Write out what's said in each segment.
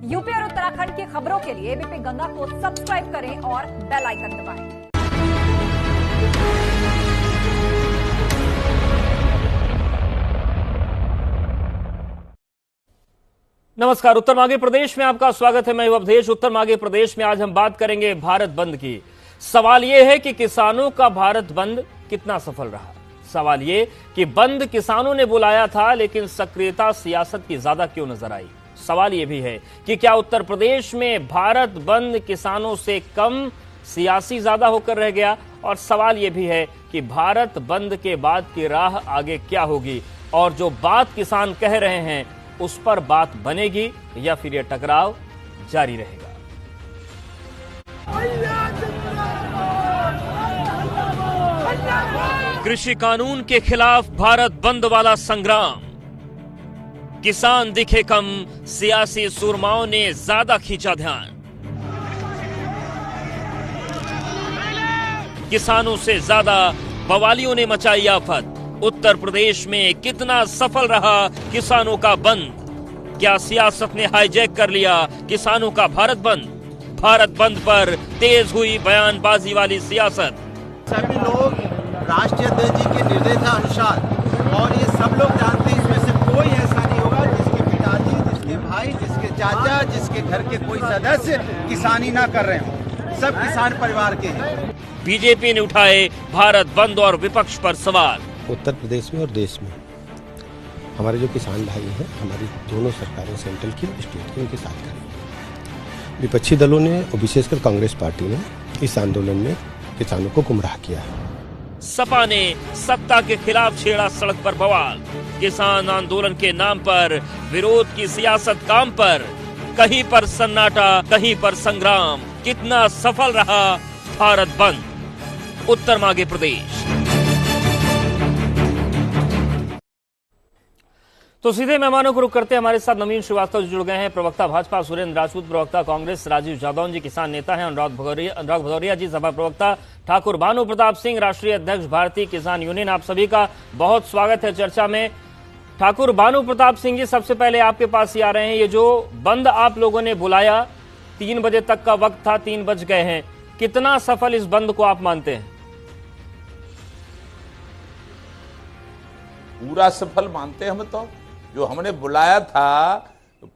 UP और उत्तराखंड की खबरों के लिए एबीपी गंगा को सब्सक्राइब करें और बेल आइकन दबाएं। नमस्कार। उत्तर माघी प्रदेश में आपका स्वागत है। मैं अवधेश। उत्तर माघी प्रदेश में आज हम बात करेंगे भारत बंद की। सवाल यह है कि किसानों का भारत बंद कितना सफल रहा। सवाल यह कि बंद किसानों ने बुलाया था, लेकिन सक्रियता सियासत की ज्यादा क्यों नजर आई। सवाल यह भी है कि क्या उत्तर प्रदेश में भारत बंद किसानों से कम सियासी ज्यादा होकर रह गया। और सवाल यह भी है कि भारत बंद के बाद की राह आगे क्या होगी, और जो बात किसान कह रहे हैं उस पर बात बनेगी या फिर यह टकराव जारी रहेगा। कृषि कानून के खिलाफ भारत बंद वाला संग्राम। किसान दिखे कम, सियासी सुरमाओं ने ज्यादा खींचा ध्यान। किसानों से ज्यादा बवालियों ने मचाई आफत। उत्तर प्रदेश में कितना सफल रहा किसानों का बंद। क्या सियासत ने हाईजैक कर लिया किसानों का भारत बंद। भारत बंद पर तेज हुई बयानबाजी वाली सियासत। सभी लोग राष्ट्रीय अध्यक्ष जी के निर्देशानुसार, और ये सब लोग जानते हैं, इसमें से कोई ऐसा नहीं होगा जिसके पिताजी, जिसके भाई, जिसके चाचा, जिसके घर के कोई सदस्य किसानी ना कर रहे हो। सब किसान परिवार के हैं। बीजेपी ने उठाए भारत बंद और विपक्ष पर सवाल। उत्तर प्रदेश में और देश में हमारे जो किसान भाई हैं, हमारी दोनों सरकारें, सेंट्रल की और स्टेट की, उनके साथ खड़ी। विपक्षी दलों ने और विशेषकर कांग्रेस पार्टी ने इस आंदोलन में किसानों को गुमराह किया है। सपा ने सत्ता के खिलाफ छेड़ा सड़क पर बवाल। किसान आंदोलन के नाम पर विरोध की सियासत काम पर। कहीं पर सन्नाटा, कहीं पर संग्राम। कितना सफल रहा भारत बंद। उत्तर माघी प्रदेश। तो सीधे मेहमानों को रुक करते हैं। हमारे साथ नवीन श्रीवास्तव जुड़ गए हैं, प्रवक्ता भाजपा, सुरेंद्र राजपूत प्रवक्ता कांग्रेस, राजीव जादौन जी किसान नेता हैं, अनुराग भदौरिया जी सभा प्रवक्ता, ठाकुर भानु प्रताप सिंह राष्ट्रीय अध्यक्ष भारतीय किसान यूनियन। आप सभी का बहुत स्वागत है चर्चा में। ठाकुर भानु प्रताप सिंह जी, सबसे पहले आपके पास ही आ रहे हैं। ये जो बंद आप लोगों ने बुलाया, 3 बजे तक का वक्त था, 3 बज गए हैं, कितना सफल इस बंद को आप मानते हैं? पूरा सफल मानते हैं हम तो। जो हमने बुलाया था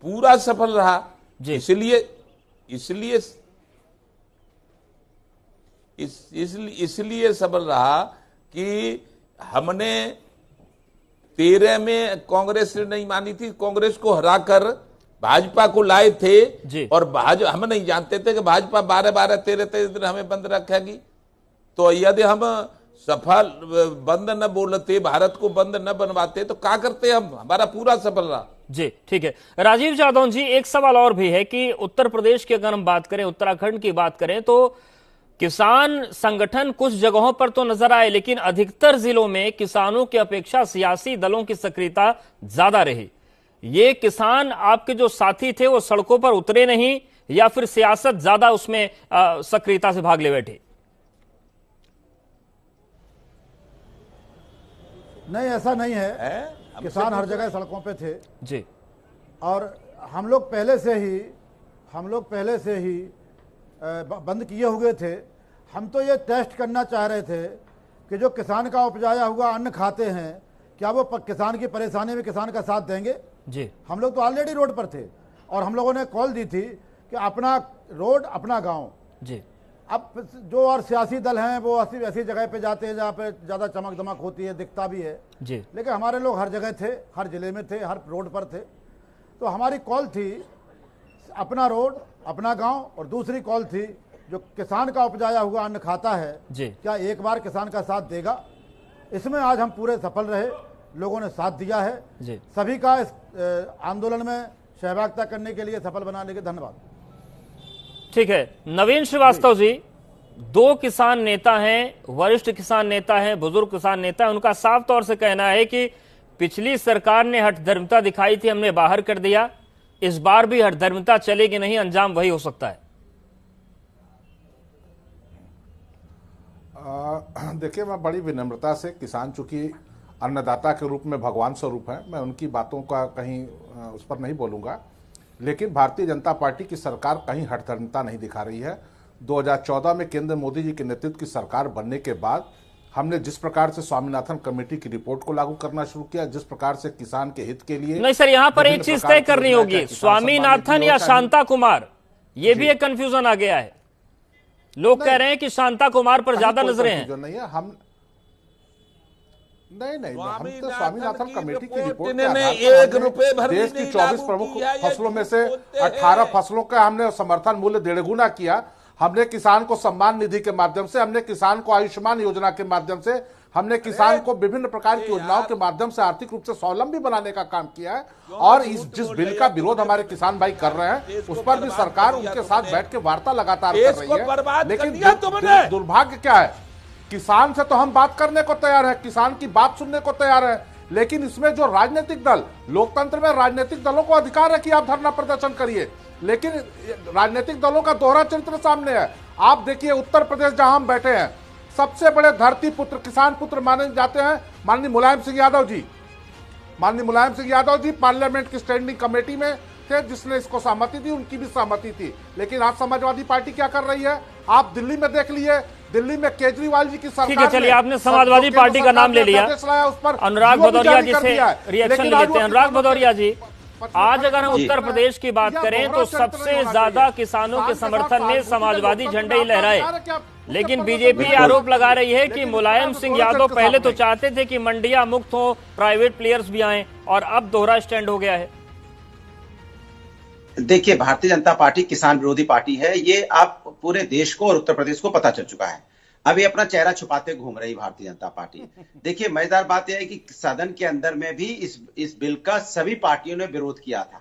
पूरा सफल रहा। इसलिए सफल रहा कि हमने 13 में कांग्रेस ने नहीं मानी थी, कांग्रेस को हराकर भाजपा को लाए थे। और हम नहीं जानते थे कि भाजपा 12-12, 13-13 दिन हमें बंद रखेगी। तो यदि हम सफल बंद न बोलते, भारत को बंद न बनवाते, तो क्या करते हम। हमारा पूरा सफल रहा। जी ठीक है। राजीव जादौन जी, एक सवाल और भी है कि उत्तर प्रदेश की अगर हम बात करें, उत्तराखंड की बात करें, तो किसान संगठन कुछ जगहों पर तो नजर आए, लेकिन अधिकतर जिलों में किसानों की अपेक्षा सियासी दलों की सक्रियता ज्यादा रही। ये किसान आपके जो साथी थे वो सड़कों पर उतरे नहीं, या फिर सियासत ज्यादा उसमें सक्रियता से भाग ले बैठे? नहीं, ऐसा नहीं है। किसान हर जगह सड़कों पे थे जी। और हम लोग पहले से ही बंद किए हुए थे। हम तो ये टेस्ट करना चाह रहे थे कि जो किसान का उपजाया हुआ अन्न खाते हैं, क्या वो किसान की परेशानी में किसान का साथ देंगे जी। हम लोग तो ऑलरेडी रोड पर थे, और हम लोगों ने कॉल दी थी कि अपना रोड अपना गांव जी। अब जो और सियासी दल हैं वो ऐसी जगह पे जाते हैं जहाँ पे ज़्यादा चमक दमक होती है, दिखता भी है जी। लेकिन हमारे लोग हर जगह थे, हर जिले में थे, हर रोड पर थे। तो हमारी कॉल थी अपना रोड अपना गांव, और दूसरी कॉल थी जो किसान का उपजाया हुआ अन्न खाता है जी, क्या एक बार किसान का साथ देगा। इसमें आज हम पूरे सफल रहे, लोगों ने साथ दिया है जी। सभी का इस आंदोलन में सहभागिता करने के लिए, सफल बनाने के धन्यवाद। ठीक है। नवीन श्रीवास्तव जी, 2 किसान नेता हैं, वरिष्ठ किसान नेता हैं, बुजुर्ग किसान नेता हैं। उनका साफ तौर से कहना है कि पिछली सरकार ने हठधर्मिता दिखाई थी, हमने बाहर कर दिया। इस बार भी हठधर्मिता चलेगी नहीं, अंजाम वही हो सकता है। देखिए, मैं बड़ी विनम्रता से, किसान चूंकि अन्नदाता के रूप में भगवान स्वरूप है, मैं उनकी बातों का कहीं उस पर नहीं बोलूँगा। लेकिन भारतीय जनता पार्टी की सरकार कहीं हठधर्मिता नहीं दिखा रही है। 2014 में केंद्र मोदी जी के नेतृत्व की सरकार बनने के बाद हमने जिस प्रकार से स्वामीनाथन कमेटी की रिपोर्ट को लागू करना शुरू किया, जिस प्रकार से किसान के हित के लिए नहीं सर, यहां पर एक चीज तय करनी होगी, स्वामीनाथन या शांता कुमार, ये भी एक कंफ्यूजन आ गया है। लोग कह रहे हैं कि शांता कुमार पर ज्यादा नजरें हैं। नहीं है, हम हम तो स्वामीनाथन कमेटी की रिपोर्ट ने के आधार 1 रुपए भर देश की 24 प्रमुख फसलों में से 18 फसलों का हमने समर्थन मूल्य 1.5 गुना किया। हमने किसान को सम्मान निधि के माध्यम से, हमने किसान को आयुष्मान योजना के माध्यम से, हमने किसान को विभिन्न प्रकार की योजनाओं के माध्यम से आर्थिक रूप से स्वावलंबी बनाने का काम किया है। और इस जिस बिल का विरोध हमारे किसान भाई कर रहे हैं, उस पर भी सरकार उनके साथ बैठ के वार्ता लगातार कर रही है। लेकिन दुर्भाग्य क्या है, किसान से तो हम बात करने को तैयार है, किसान की बात सुनने को तैयार है, लेकिन इसमें जो राजनीतिक दल, लोकतंत्र में राजनीतिक दलों को अधिकार है कि आप धरना प्रदर्शन करिए, लेकिन राजनीतिक दलों का दोहरा चरित्र सामने है। आप देखिए उत्तर प्रदेश जहां हम बैठे हैं, सबसे बड़े धरती पुत्र, किसान पुत्र माने जाते हैं माननीय मुलायम सिंह यादव जी। माननीय मुलायम सिंह यादव जी पार्लियामेंट की स्टैंडिंग कमेटी में थे, जिसने इसको सहमति दी, उनकी भी सहमति थी। लेकिन आज समाजवादी पार्टी क्या कर रही है, आप दिल्ली में देख लिए, दिल्ली में केजरीवाल जी की सरकार, ठीक है, चलिए आपने समाजवादी पार्टी का नाम ले लिया। उस पर अनुराग भदौरिया जी से रिएक्शन ले लेते हैं। अनुराग भदौरिया जी, आज अगर हम उत्तर प्रदेश की बात करें तो सबसे ज्यादा किसानों के समर्थन में समाजवादी झंडे ही लहराए, लेकिन बीजेपी आरोप लगा रही है कि मुलायम सिंह यादव पहले तो चाहते थे कि मंडियां मुक्त हो, प्राइवेट प्लेयर्स भी आए, और अब दोहरा स्टैंड हो गया है। देखिए, भारतीय जनता पार्टी किसान विरोधी पार्टी है, ये आप पूरे देश को और उत्तर प्रदेश को पता चल चुका है। अभी अपना चेहरा छुपाते घूम रही भारतीय जनता पार्टी। देखिए, मजेदार बात यह है कि सदन के अंदर में भी इस बिल का सभी पार्टियों ने विरोध किया था,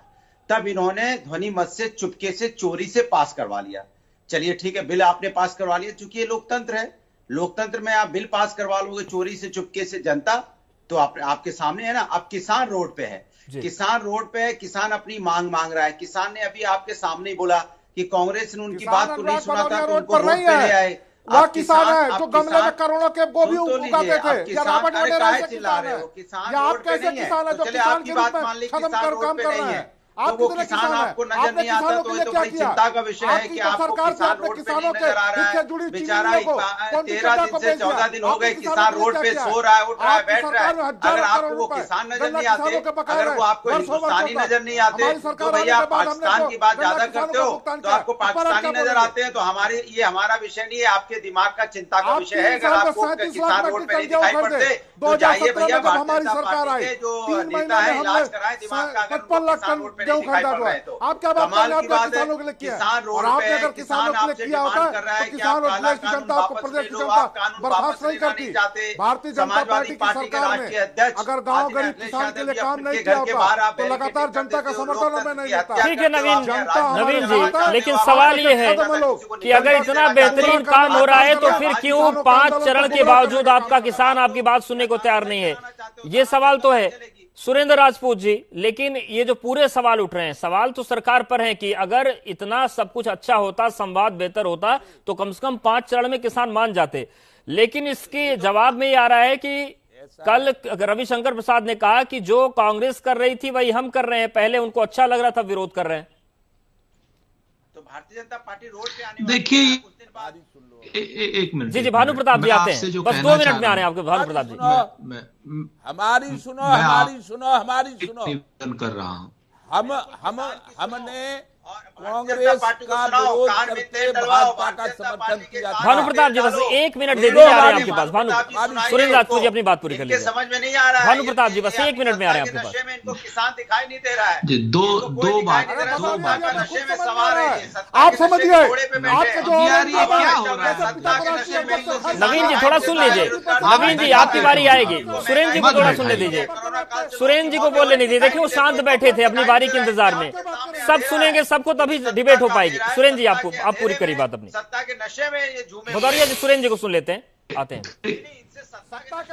तब इन्होंने ध्वनि मत से चुपके से चोरी से पास करवा लिया। चलिए ठीक है, बिल आपने पास करवा लिया, चूंकि ये लोकतंत्र है, लोकतंत्र में आप बिल पास करवा लोगे चोरी से चुपके से, जनता तो आपके सामने है ना। अब किसान रोड पे है, किसान रोड पे है, किसान अपनी मांग रहा है। किसान ने अभी आपके सामने ही बोला कि कांग्रेस ने उनकी बात को नहीं सुना था, तो उनको रोड पे ले आए। वह किसान है जो गमले में करोड़ों के गोभी उगाते थे, किसान चिल्ला रहे हो, किसान आप कैसे किसान है जो किसान की बात मान ली, किसान काम कर रहे हैं। आप वो किसान आपको नजर नहीं आता, तो बड़ी चिंता का विषय है कि आपको किसान रोड पे नहीं नजर आ रहा है। बेचारा 13 दिन से 14 दिन हो गए किसान रोड पे सो रहा है, उठ रहा है, बैठ रहा है। अगर आपको वो किसान नजर नहीं आते, अगर वो आपको हिंदुस्तानी नजर नहीं आते, तो भैया पाकिस्तान की बात ज्यादा करते हो, तो आपको पाकिस्तानी नजर आते हैं। तो ये हमारा विषय नहीं है, आपके दिमाग का चिंता का विषय है। अगर आपको किसान रोड पे नहीं दिखाई पड़ते तो जाइए भैया भारतीय जनता पार्टी के जो नेता है, इलाज कराए दिमाग का। अगर किसान रोड पे आप क्या बात कर रहे हैं, किसानों के लिए किया, और आपने अगर किसानों के लिए किया होता तो किसान और प्रदेश की जनता, आपको प्रदेश की जनता बर्खास्त नहीं करती। भारतीय जनता पार्टी की सरकार ने अगर गांव गरीब किसान के लिए काम नहीं किया होता तो लगातार जनता का समर्थन हमें नहीं मिलता। ठीक है नवीन जी, लेकिन सवाल ये है कि अगर इतना बेहतरीन काम हो रहा है तो फिर क्यों 5 चरण के बावजूद आपका किसान आपकी बात सुनने को तैयार नहीं है? ये सवाल तो है सुरेंद्र राजपूत जी। लेकिन ये जो पूरे सवाल उठ रहे हैं, सवाल तो सरकार पर है कि अगर इतना सब कुछ अच्छा होता, संवाद बेहतर होता, तो कम से कम 5 चरण में किसान मान जाते। लेकिन इसके जवाब में ये आ रहा है कि कल रविशंकर प्रसाद ने कहा कि जो कांग्रेस कर रही थी वही हम कर रहे हैं, पहले उनको अच्छा लग रहा था, विरोध कर रहे हैं। तो भारतीय जनता पार्टी रोड पे आने, देखिए एक मिनट जी भानु प्रताप जी आते हैं, बस 2 मिनट में आ रहे हैं आपके। भानु प्रताप जी हमारी सुनो निवेदन कर रहा हूं। हमने कांग्रेस का विरोध करते भाजपा का समर्थन किया। भानु प्रताप जी बस 1 मिनट दे दीजिए, आ रहे हैं आपके पास। भानु सुरेंद्र राजपूत जी अपनी बात पूरी कर लीजिए। समझ में नहीं आ रहा है। भानु प्रताप जी बस 1 मिनट में आ रहे हैं आपके पास। इनको किसान दिखाई नहीं दे रहा है जी, दो बात नशे में सवार है। आप समझिए, नवीन जी थोड़ा सुन लीजिए। नवीन जी आपकी बारी आएगी, सुरेंद्र जी को थोड़ा सुनने दीजिए। सुरेंद्र जी को बोलने नहीं दीजिए, देखिए वो शांत बैठे थे अपनी बारी के इंतजार में। सब सुनेंगे सबको, तभी डिबेट हो पाएगी। सुरेंद्र जी आप पूरी करी बात अपनी। सत्ता के नशे में ये झूमे। भदौरिया जी सुरेंद्र जी को सुन लेते हैं, आते हैं।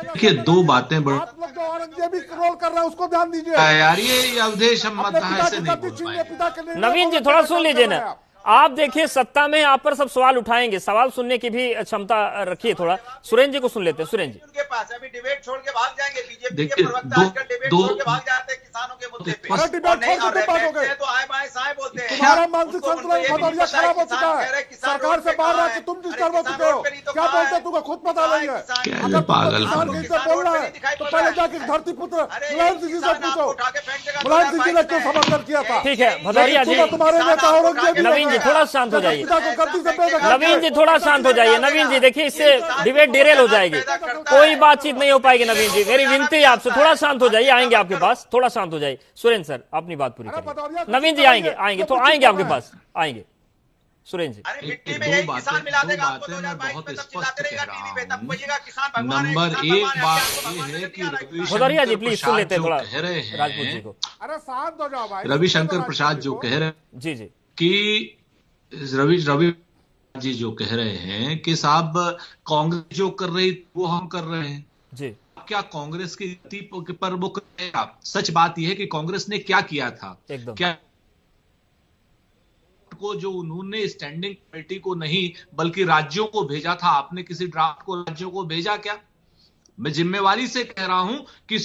देखिए 2 बातें बड़ी, आप लोग जो औरंगजेबी रोल कर रहे हैं उसको ध्यान दीजिए यार, ये अवधेश हम मत ऐसे नहीं बोल पाएंगे। नवीन जी थोड़ा सुन लीजिए ना, आप देखिए सत्ता में आप पर सब सवाल उठाएंगे, सवाल सुनने की भी क्षमता रखिए थोड़ा। सुरेंद्र जी को सुन लेते हैं। सुरेंद्र जी, उनके पास अभी डिबेट छोड़ के भाग जाएंगे, बीजेपी के देखिए, प्रवक्ता आजकल डिबेट छोड़ के भाग जाते हैं किसानों के मुद्दे पे। अरे डिबेट छोड़ के तुम बात हो गए। तो आए बाएं साए बोलते हैं। तुम्हारा मानसिक संतुलन भदौरिया खराब हो चुका है। सरकार से बाहर आके तुम डिस्टर्ब हो चुके हो। क्या बोलते तुमको खुद पता नहीं है। क्या पागल किसान कहीं से बोल रहा है तो पहले जाके धरती पुत्र मुलायम सिंह जी से पूछो। मुलायम सिंह जी ने क्यों समर्थन किया था? ठीक है भदौरिया जी, तुम्हारे नेता औरंगजेब नवीन जी थोड़ा शांत हो जाइए। पिता को गद्दी से बेदखल नवीन जी थोड़ा शांत हो जाइए। नवीन जी देखिए, इससे डिबेट डिरेल हो जाएगी, कोई बातचीत नहीं हो पाएगी। नवीन जी मेरी विनती है आपसे, थोड़ा शांत हो जाइए, आएंगे आपके पास, थोड़ा शांत हो जाइए। सुरेंद्र सर अपनी बात पूरी करिए। नवीन जी आएंगे तो आएंगे आपके पास, आएंगे। सुरेंद्र जी, दो बातें मैं बहुत स्पष्ट कह रहा हूँ। नंबर एक बात ये है कि भदौरिया जी प्लीज सुन लेते हैं थोड़ा कह रहे हैं राजपूत जी को। अरे शांत हो जाओ भाई। रविशंकर प्रसाद जो कह रहे हैं जी जी कि रवि जी जो कह रहे हैं कि साहब कांग्रेस जो कर रही वो हम कर रहे हैं जी, क्या कांग्रेस की नीति पर वो करेगा? सच बात यह है कि कांग्रेस ने क्या किया था, एकदम क्या को जो उन्होंने स्टैंडिंग कमेटी को नहीं बल्कि राज्यों को भेजा था, आपने किसी ड्राफ्ट को राज्यों को भेजा क्या? मैं जिम्मेवारी से कह रहा हूं कि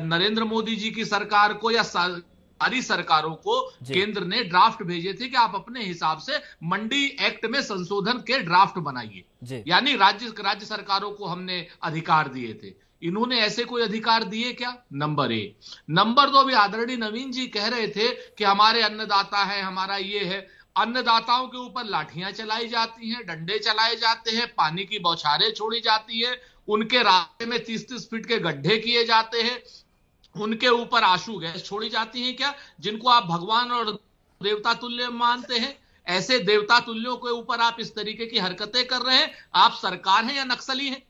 नरेंद्र मोदी जी की सरकार को या सारी सरकारों को केंद्र ने ड्राफ्ट भेजे थे कि आप अपने हिसाब से मंडी एक्ट में संशोधन के ड्राफ्ट बनाइए, यानी राज्य सरकारों को हमने अधिकार दिए थे। इन्होंने ऐसे कोई अधिकार दिए क्या? नंबर एक। नंबर दो, भी आदरणीय नवीन जी कह रहे थे कि हमारे अन्नदाता है, हमारा ये है। अन्नदाताओं के ऊपर लाठियां चलाई जाती हैं, डंडे चलाए जाते हैं, पानी की बौछारें छोड़ी जाती है, उनके रास्ते में 30-30 फीट के गड्ढे किए जाते हैं, उनके ऊपर आंसू गैस छोड़ी जाती है क्या? जिनको आप भगवान और देवता तुल्य मानते हैं, ऐसे देवता तुल्यों के ऊपर आप इस तरीके की हरकतें कर रहे हैं। आप सरकार हैं या नक्सली हैं?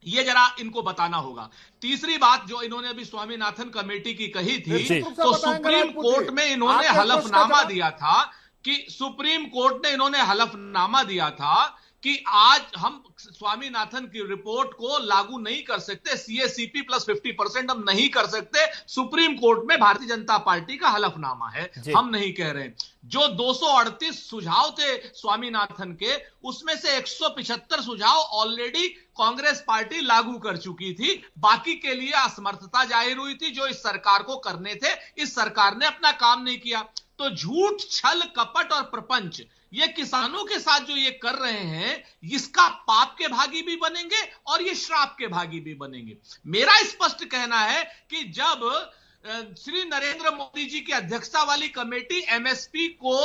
ये जरा इनको बताना होगा। तीसरी बात जो इन्होंने अभी स्वामीनाथन कमेटी की कही थी, तो सुप्रीम कोर्ट में इन्होंने हलफनामा दिया था कि सुप्रीम कोर्ट ने इन्होंने हलफनामा दिया था कि आज हम स्वामीनाथन की रिपोर्ट को लागू नहीं कर सकते, CACP प्लस 50% हम नहीं कर सकते। सुप्रीम कोर्ट में भारतीय जनता पार्टी का हलफनामा है, हम नहीं कह रहे। जो 238 सुझाव थे स्वामीनाथन के, उसमें से 175 सुझाव ऑलरेडी कांग्रेस पार्टी लागू कर चुकी थी। बाकी के लिए असमर्थता जाहिर हुई थी जो इस सरकार को करने थे। इस सरकार ने अपना काम नहीं किया। तो झूठ, छल, कपट और प्रपंच, ये किसानों के साथ जो ये कर रहे हैं, इसका पाप के भागी भी बनेंगे और ये श्राप के भागी भी बनेंगे। मेरा स्पष्ट कहना है कि जब श्री नरेंद्र मोदी जी की अध्यक्षता वाली कमेटी MSP को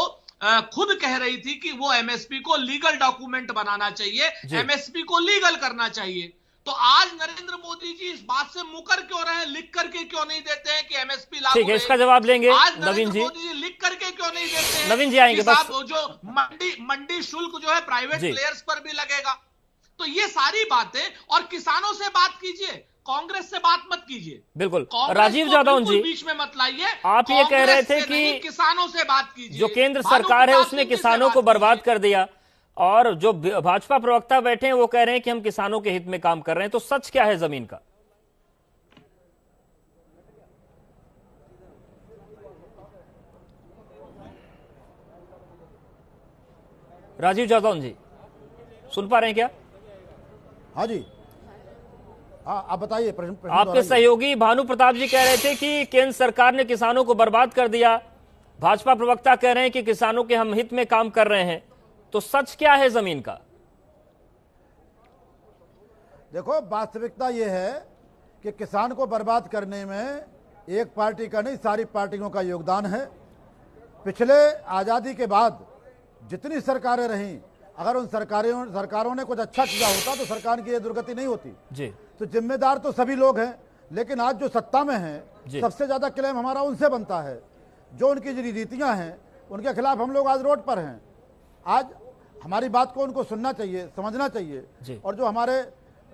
खुद कह रही थी कि वो MSP को लीगल डॉक्यूमेंट बनाना चाहिए, MSP को लीगल करना चाहिए, तो आज नरेंद्र मोदी जी इस बात से मुकर क्यों रहे हैं? लिख करके क्यों नहीं देते हैं कि MSP लागू? ठीक है, इसका जवाब लेंगे आज नवीन जी। मोदी जी लिख करके क्यों नहीं देते हैं? नवीन जी आएंगे बस। जो मंडी शुल्क जो है प्राइवेट प्लेयर्स पर भी लगेगा। तो ये सारी बातें, और किसानों से बात कीजिए, कांग्रेस से बात मत कीजिए। बिल्कुल, राजीव जादौन जी बीच में मत लाइए। आप ये कह रहे थे कि किसानों से बात कीजिए। जो केंद्र सरकार है उसने किसानों को बर्बाद कर दिया, और जो भाजपा प्रवक्ता बैठे हैं वो कह रहे हैं कि हम किसानों के हित में काम कर रहे हैं। तो सच क्या है जमीन का? राजीव जादौन जी सुन पा रहे हैं क्या? हाँ जी, हाँ आप बताइए। प्रश्न आपके सहयोगी भानु प्रताप जी कह रहे थे कि केंद्र सरकार ने किसानों को बर्बाद कर दिया, भाजपा प्रवक्ता कह रहे हैं कि किसानों के हम हित में काम कर रहे हैं। तो सच क्या है जमीन का? देखो, वास्तविकता यह है कि किसान को बर्बाद करने में एक पार्टी का नहीं, सारी पार्टियों का योगदान है। पिछले आज़ादी के बाद जितनी सरकारें रहीं, अगर उन सरकारों ने कुछ अच्छा किया होता तो सरकार की यह दुर्गति नहीं होती जी। तो जिम्मेदार तो सभी लोग हैं, लेकिन आज जो सत्ता में हैं सबसे ज्यादा क्लेम हमारा उनसे बनता है। जो उनकी जो नीतियां हैं उनके खिलाफ हम लोग आज रोड पर हैं। आज हमारी बात को उनको सुनना चाहिए, समझना चाहिए, और जो हमारे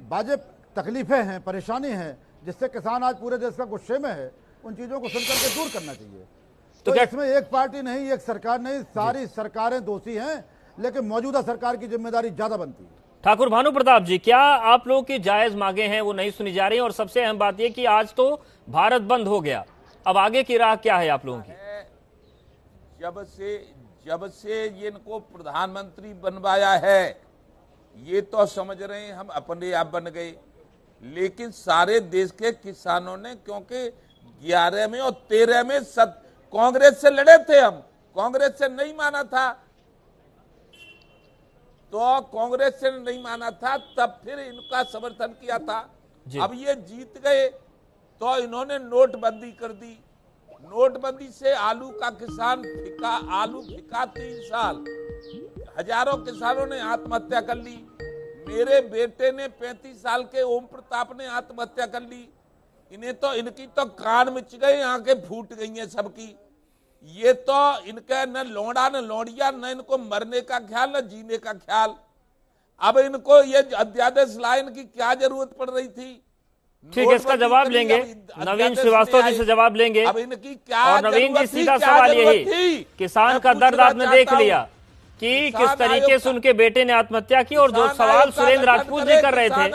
वाजिब तकलीफें हैं, परेशानी हैं, जिससे किसान आज पूरे देश का गुस्से में है, उन चीज़ों को सुनकर के दूर करना चाहिए। तो इसमें एक पार्टी नहीं, एक सरकार नहीं, सारी सरकारें दोषी हैं, लेकिन मौजूदा सरकार की जिम्मेदारी ज्यादा बनती है। ठाकुर भानु प्रताप जी, क्या आप लोगों की जायज मांगे हैं वो नहीं सुनी जा रही, और सबसे अहम बात यह कि आज तो भारत बंद हो गया, अब आगे की राह क्या है आप लोगों की? जब से इनको प्रधानमंत्री बनवाया है ये तो समझ रहे हैं हम अपने आप बन गए, लेकिन सारे देश के किसानों ने, क्योंकि 11 में और 13 में कांग्रेस से लड़े थे, हम कांग्रेस से नहीं माना था, तो कांग्रेस से नहीं माना था, तब फिर इनका समर्थन किया था। अब ये जीत गए तो इन्होंने नोटबंदी कर दी। नोटबंदी से आलू का किसान आलू फिका 3 साल, हजारों किसानों ने आत्महत्या कर ली। मेरे बेटे ने 35 साल के ओम प्रताप ने आत्महत्या कर ली। इनकी तो कान मिच गए, आंखें फूट गई हैं सबकी। ये तो इनका न लौंडा न लौंडिया, न इनको मरने का ख्याल न जीने का ख्याल। अब इनको ये अध्यादेश लाइन की क्या जरूरत पड़ रही थी? ठीक है, इसका जवाब लेंगे, नवीन श्रीवास्तव जी से जवाब लेंगे। अब इनकी क्या और नवीन जी, सीधा सवाल यही, किसान का दर्द आपने देख लिया कि किस तरीके से उनके बेटे ने आत्महत्या की, और जो सवाल सुरेंद्र राजपूत जी कर रहे थे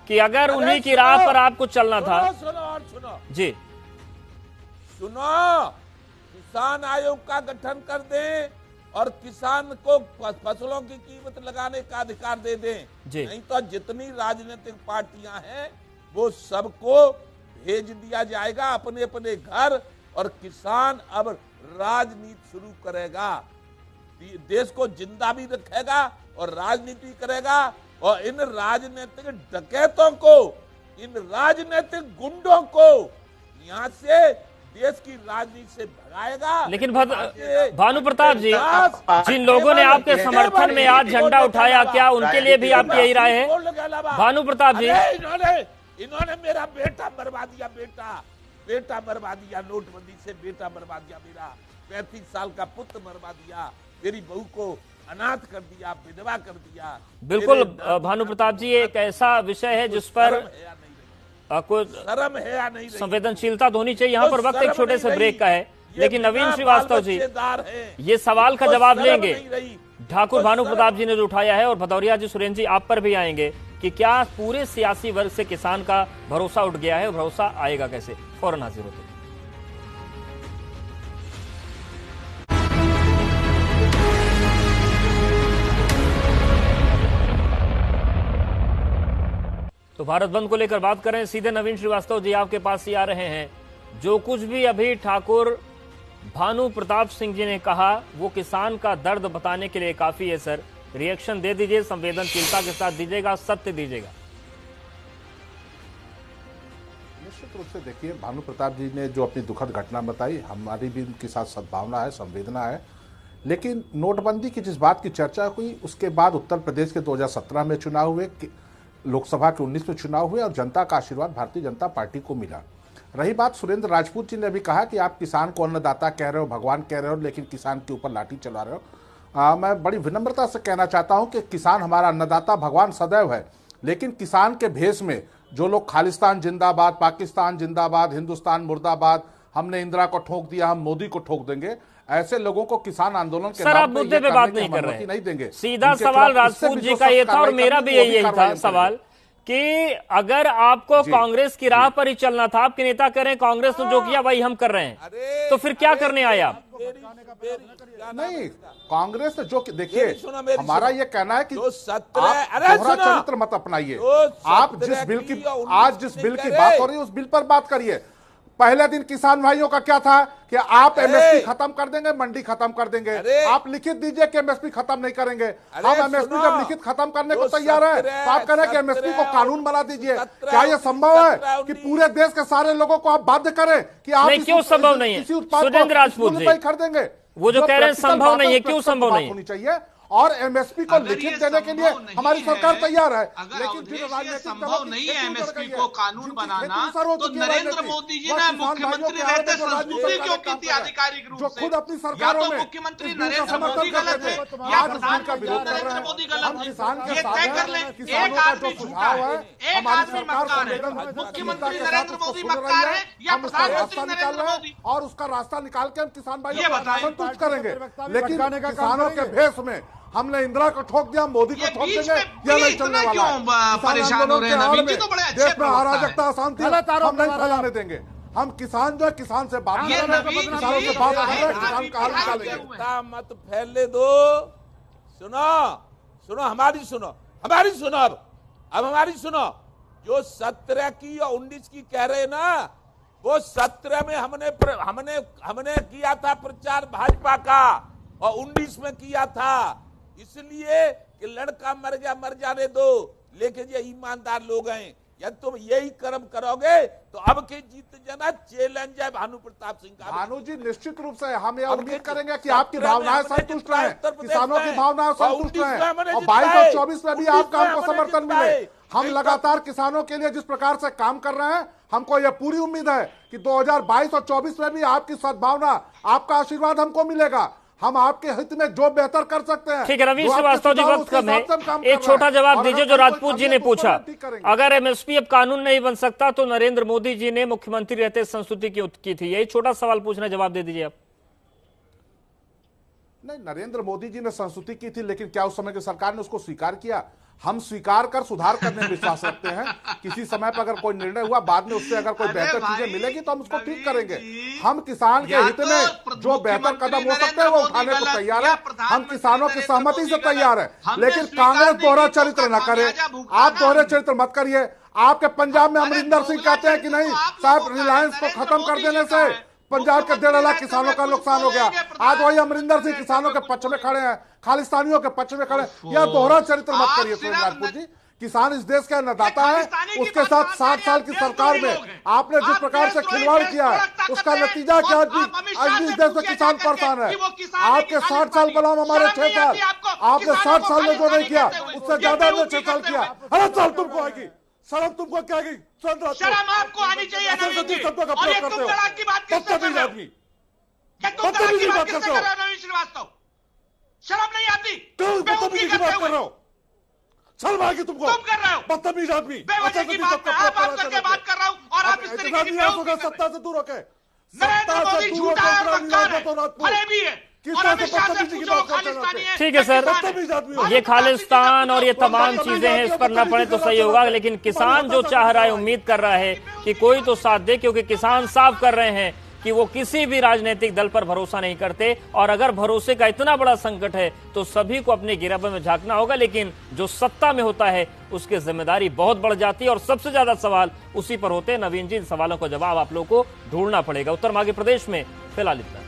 कि अगर उन्हीं की राह पर आपको चलना था। सुनो जी सुनो, किसान आयोग का गठन कर दें और किसान को फसलों की कीमत लगाने का अधिकार दे दें। नहीं तो जितनी राजनीतिक पार्टियां हैं वो सबको भेज दिया जाएगा अपने अपने घर, और किसान अब राजनीति शुरू करेगा, देश को जिंदा भी रखेगा और राजनीति करेगा। और इन राजनीतिक डकैतों को, इन राजनीतिक गुंडों को यहाँ से देश की राजनीति से भगाएगा। लेकिन भानु प्रताप जी, जिन लोगों ने आपके समर्थन में आज झंडा उठाया, क्या उनके लिए भी आपकी यही राय है? भानु प्रताप जी, इन्होंने मेरा बेटा मरवा दिया, बेटा मरवा दिया, नोटबंदी से बेटा मरवा दिया, मेरा 35 साल का पुत्र मरवा दिया, मेरी बहू को अनाथ कर दिया, विधवा कर दिया। बिल्कुल भानु प्रताप जी, एक ऐसा विषय है जिस पर कोई शर्म है या नहीं, संवेदनशीलता तो होनी चाहिए। यहाँ पर वक्त एक छोटे से ब्रेक का है, लेकिन नवीन श्रीवास्तव जी ये सवाल का जवाब लेंगे। ठाकुर भानु प्रताप जी ने जो उठाया है, और भदौरिया जी, सुरेंद्र जी आप पर भी आएंगे कि क्या पूरे सियासी वर्ग से किसान का भरोसा उठ गया है, भरोसा आएगा कैसे? फौरन हाजिर होते हैं। तो भारत बंद को लेकर बात करें, सीधे नवीन श्रीवास्तव जी आपके पास ही आ रहे हैं। जो कुछ भी अभी ठाकुर भानु प्रताप सिंह जी ने कहा वो किसान का दर्द बताने के लिए काफी है सर। रिएक्शन दे दीजिए, संवेदनशीलता के साथ दीजिएगा, सत्य दीजिएगा। निश्चित रूप से देखिए, भानु प्रताप जी ने जो अपनी दुखद घटना बताई, हमारी भी उनके साथ सद्भावना है, संवेदना है। लेकिन नोटबंदी की जिस बात की चर्चा हुई, उसके बाद उत्तर प्रदेश के 2017 में चुनाव हुए, लोकसभा के 19 में चुनाव हुए, और जनता का आशीर्वाद भारतीय जनता पार्टी को मिला। रही बात, सुरेंद्र राजपूत जी ने भी कहा कि आप किसान को अन्नदाता कह रहे हो, भगवान कह रहे हो, लेकिन किसान के ऊपर लाठी चला रहे हो। मैं बड़ी विनम्रता से कहना चाहता हूं कि किसान हमारा अन्नदाता, भगवान सदैव है, लेकिन किसान के भेष में जो लोग खालिस्तान जिंदाबाद, पाकिस्तान जिंदाबाद, हिंदुस्तान मुर्दाबाद, हमने इंदिरा को ठोक दिया, हम मोदी को ठोक देंगे, ऐसे लोगों को किसान आंदोलन के सर, आप मुद्दे पे बात नहीं कर रहे हैं, नहीं देंगे। सीधा सवाल राजपूत जी का ये था, और मेरा भी यही था सवाल कि अगर आपको कांग्रेस की राह पर ही चलना था, आपके नेता कह रहे हैं कांग्रेस ने जो किया वही हम कर रहे हैं, तो फिर क्या करने आए आप? नहीं, कांग्रेस ने जो, देखिए हमारा ये कहना है कि चरित्र मत अपनाइए। आप जिस बिल की, आज जिस बिल की बात हो रही है उस बिल पर बात करिए। पहले दिन किसान भाइयों का क्या था कि आप एमएसपी खत्म कर देंगे, मंडी खत्म कर देंगे। आप लिखित दीजिए कि एमएसपी खत्म नहीं करेंगे। हम एमएसपी जब लिखित खत्म करने को तैयार है, तो आप कह रहे हैं कि एमएसपी को कानून बना दीजिए। क्या यह संभव है कि पूरे देश के सारे लोगों को आप बाध्य करें कि आप क्यों संभव नहीं है? सुरेंद्र राजपूत जी खरीदेंगे, वो जो कह रहे हैं संभव नहीं है, क्यों संभव नहीं होनी चाहिए? और एमएसपी को लिखित देने के लिए हमारी सरकार तैयार है, लेकिन फिर संभव नहीं है एमएसपी को कानून बनाना, तो नरेंद्र मोदी जी ने मुख्यमंत्री रहते संस्तुति क्यों की थी आधिकारिक रूप से? खुद अपनी या सरकारों तो में मुख्यमंत्री नरेंद्र मोदी गलत है या प्रधानमंत्री नरेंद्र मोदी गलत है, ये तय कर लें। एक आदमी झूठा है, एक आदमी मक्कार है, मुख्यमंत्री नरेंद्र मोदी मक्कार है या प्रधानमंत्री नरेंद्र मोदी, और उसका रास्ता निकाल के हम किसान भाइयों को संतुष्ट करेंगे। लेकिन किसानों के भेष में हमने इंदिरा को ठोक दिया, मोदी को ठोक देंगे, यह नहीं चलने वाला है। परेशान हो रहे हैं नवीन जी, तो बड़े अच्छे देश में अराजकता, अशांति हम नहीं फैलाने देंगे। हम किसान जो है किसान से बात कर रहे हैं, किसानों से बात कर रहे हैं, किसान का हाल निकालेंगे। एकता मत फैले दो। सुनो सुनो हमारी सुनो अब हमारी सुनो। जो 17 की और 19 की कह रहे ना, वो 17 में हमने किया था प्रचार भाजपा का और 19 में किया था, इसलिए कि लड़का मर जाने दो, लेकिन ये ईमानदार लोग हैं। यदि तुम यही कर्म करोगे तो अब की जीत जना चैलेंज है भानु प्रताप सिंह का। भानु जी निश्चित रूप से हम ये उम्मीद करेंगे कि आपकी भावनाएं संतुष्ट रहें, किसानों की भावनाएं संतुष्ट रहें और 22 और 24 में भी आपका हमको समर्थन मिले। हम लगातार किसानों के लिए जिस प्रकार से काम कर रहे हैं, हमको यह पूरी उम्मीद है कि 2022 और 24 में भी आपकी सद्भावना, आपका आशीर्वाद हमको मिलेगा। हम आपके हित में जो बेहतर कर सकते हैं। ठीक है रवीश श्रीवास्तव जी, वक्त कम है, एक छोटा जवाब दीजिए जो राजपूत जी ने पूछा। अगर एमएसपी अब कानून नहीं बन सकता तो नरेंद्र मोदी जी ने मुख्यमंत्री रहते संस्तुति क्यों की थी? यही छोटा सवाल पूछना, जवाब दे दीजिए आप। नहीं, नरेंद्र मोदी जी ने संस्तुति की थी, लेकिन क्या उस समय की सरकार ने उसको स्वीकार किया? हम स्वीकार कर सुधार करने में विश्वास रखते हैं। किसी समय पर अगर कोई निर्णय हुआ, बाद में उससे अगर कोई बेहतर चीजें मिलेगी तो हम उसको ठीक करेंगे। हम किसान के हित में जो बेहतर कदम हो सकते हैं वो उठाने को तैयार है। हम किसानों की सहमति से तैयार है, लेकिन कांग्रेस दोहरा चरित्र न करे। आप दोहरे चरित्र मत करिए। आपके पंजाब में अमरिंदर सिंह कहते हैं कि नहीं साहब, रिलायंस को खत्म कर देने से पंजाब के 1.5 लाख किसानों का नुकसान हो गया। आज वही अमरिंदर सिंह किसानों के पक्ष में खड़े हैं, खालिस्तानियों के पक्ष में खड़े हैं। यह दोहरा चरित्र मत करिए सुरेंद्र राजपूत जी। किसान इस देश का अन्नदाता है, उसके साथ 60 साल की सरकार में आपने जिस प्रकार से खिलवाड़ किया है, उसका नतीजा क्या? आज भी इस देश में किसान परेशान है। आपके 60 साल बनाम हमारे 6 साल, आपने 60 साल में जो नहीं किया उससे ज्यादा हमने 6 साल किया। अरे साल तुमको आएगी, शर्म तुमको क्या आएगी? शर्म आपको आनी चाहिए। और ये तुम तलाक की बात किससे कर रहे हो? बदतमीजी बात किससे कर रहे हो रवीश श्रीवास्तव? शर्म नहीं आती? बदतमीजी की बात कर रहे हो? शर्म आएगी तुमको? तुम कर रहे हो बदतमीज आदमी। बेवजह की बात मैं आप बात करके बात कर रहा हूं और आप इस तरीके की बेवकूफी सत्ता से दूर होके। नरेंद्र मोदी झूठा है, मक्कार है, फरेबी है और अमित शाह से पूछो खालिस्तानी है। ठीक है सर, ये खालिस्तान और ये तमाम चीजें हैं, इस पर न पड़े तो सही होगा, लेकिन किसान जो चाह रहा है, उम्मीद कर रहा है कि कोई तो साथ दे, क्योंकि किसान साफ कर रहे हैं कि वो किसी भी राजनीतिक दल पर भरोसा नहीं करते और अगर भरोसे का इतना बड़ा संकट है तो सभी को अपने गिरफ्त में झांकना होगा। लेकिन जो सत्ता में होता है उसकी जिम्मेदारी बहुत बढ़ जाती है और सबसे ज्यादा सवाल उसी पर होते हैं। नवीन जी, इन सवालों का जवाब आप लोगों को ढूंढना पड़ेगा। उत्तर मांगे प्रदेश में फिलहाल इतना।